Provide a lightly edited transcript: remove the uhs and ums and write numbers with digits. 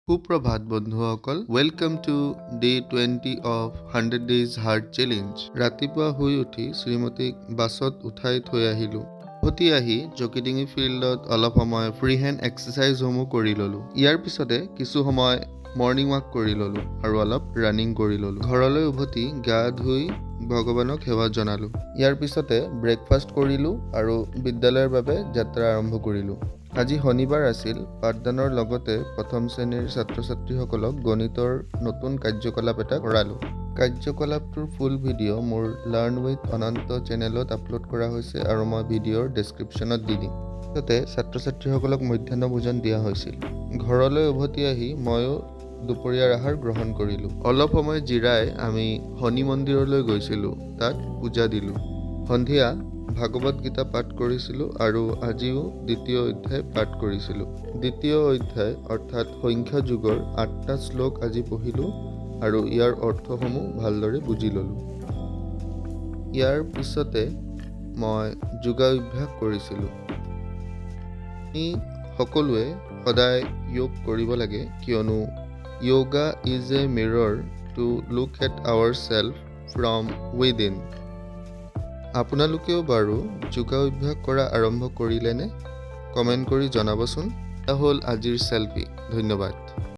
সুপ্ৰভাত বন্ধুসকল, welcome to day 20 of 100 days heart challenge. ৰাতিপুৱা শুই উঠি শ্ৰীমতীক বাছত উঠাই থৈ আহিলোঁ। উভতি আহি জকিডিঙি ফিল্ডত অলপ সময় ফ্ৰী হেণ্ড এক্সাৰচাইজসমূহ কৰি ল'লোঁ। ইয়াৰ পিছতে কিছু সময় মৰ্ণিং ৱাক কৰি ল'লোঁ আৰু অলপ ৰানিং কৰি ল'লোঁ। ঘৰলৈ উভতি গা ধুই ভগৱানক সেৱা জনালোঁ। ইয়াৰ পিছতে ব্ৰেকফাষ্ট কৰিলোঁ আৰু বিদ্যালয়ৰ বাবে যাত্ৰা আৰম্ভ কৰিলোঁ। আজি শনিবাৰ আছিল। পাঠদানৰ লগতে প্ৰথম শ্ৰেণীৰ ছাত্ৰ ছাত্ৰীসকলক গণিতৰ নতুন কাৰ্যকলাপ এটা কৰালোঁ। কাৰ্যকলাপটোৰ ফুল ভিডিঅ' মোৰ লাৰ্ণ উইথ অনন্ত চেনেলত আপলোড কৰা হৈছে আৰু মই ভিডিঅ'ৰ ডেছক্ৰিপশ্যনত দি দিম। তাতে ছাত্ৰ ছাত্ৰীসকলক মধ্যাহ্ন ভোজন দিয়া হৈছিল। ঘৰলৈ উভতি আহি ময়ো দুপৰীয়াৰ আহাৰ গ্ৰহণ কৰিলোঁ। অলপ সময় জিৰাই আমি শনি মন্দিৰলৈ গৈছিলোঁ। তাত পূজা দিলোঁ। সন্ধিয়া ভাগৱত গীতা পাঠ কৰিছিলোঁ আৰু আজিও দ্বিতীয় অধ্যায় পাঠ কৰিছিলোঁ। দ্বিতীয় অধ্যায় অৰ্থাৎ সংখ্যা যুগৰ 8টা শ্লোক আজি পঢ়িলোঁ আৰু ইয়াৰ অৰ্থসমূহ ভালদৰে বুজি ল'লোঁ। ইয়াৰ পিছতে মই যোগাভ্যাস কৰিছিলোঁ। আমি সকলোৱে সদায় যোগ কৰিব লাগে, কিয়নো yoga is a mirror to look at our self from within. আপোনালোকেও বাৰু যোগাভ্যাস কৰা আৰম্ভ কৰিলেনে? কমেণ্ট কৰি জনাবচোন। এয়া হ'ল আজিৰ চেল্ফি। ধন্যবাদ।